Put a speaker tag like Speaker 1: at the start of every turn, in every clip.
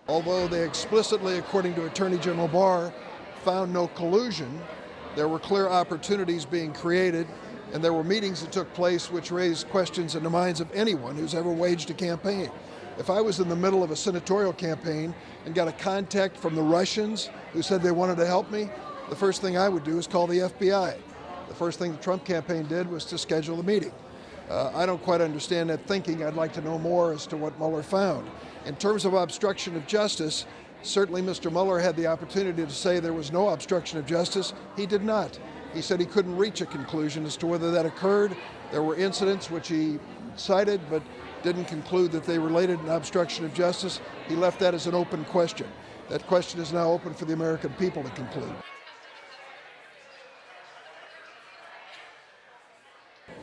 Speaker 1: Although they explicitly, according to Attorney General Barr, found no collusion, there were clear opportunities being created, and there were meetings that took place which raised questions in the minds of anyone who's ever waged a campaign. If I was in the middle of a senatorial campaign and got a contact from the Russians who said they wanted to help me, the first thing I would do is call the FBI. The first thing the Trump campaign did was to schedule the meeting. I don't quite understand that thinking. I'd like to know more as to what Mueller found. In terms of obstruction of justice, certainly Mr. Mueller had the opportunity to say there was no obstruction of justice. He did not. He said he couldn't reach a conclusion as to whether that occurred. There were incidents which he cited, but didn't conclude that they related to obstruction of justice. He left that as an open question. That question is now open for the American people to conclude.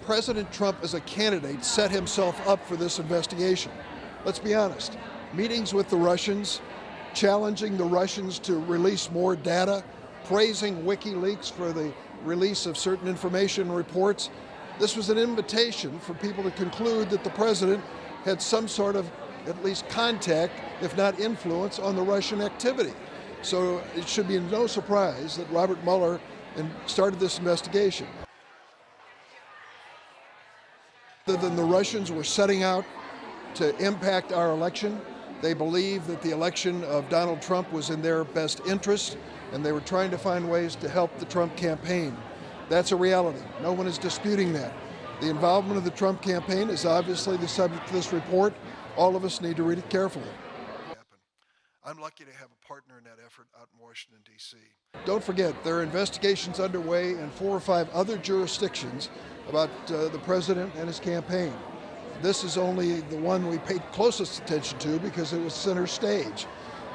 Speaker 1: President Trump as a candidate set himself up for this investigation. Let's be honest. Meetings with the Russians, challenging the Russians to release more data, praising WikiLeaks for the release of certain information reports. This was an invitation for people to conclude that the president had some sort of at least contact, if not influence, on the Russian activity. So it should be no surprise that Robert Mueller started this investigation. Other than the Russians were setting out to impact our election, they believe that the election of Donald Trump was in their best interest, and they were trying to find ways to help the Trump campaign. That's a reality. No one is disputing that. The involvement of the Trump campaign is obviously the subject of this report. All of us need to read it carefully. I'm lucky to have a partner in that effort out in Washington, D.C. Don't forget, there are investigations underway in 4 or 5 other jurisdictions about the president and his campaign. This is only the one we paid closest attention to because it was center stage,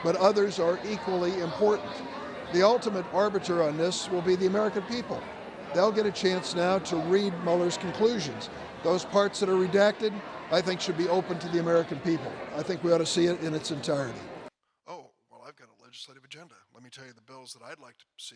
Speaker 1: but others are equally important. The ultimate arbiter on this will be the American people. They'll get a chance now to read Mueller's conclusions. Those parts that are redacted, I think, should be open to the American people. I think we ought to see it in its entirety. Oh, well, I've got a legislative agenda. Let me tell you the bills that I'd like to see.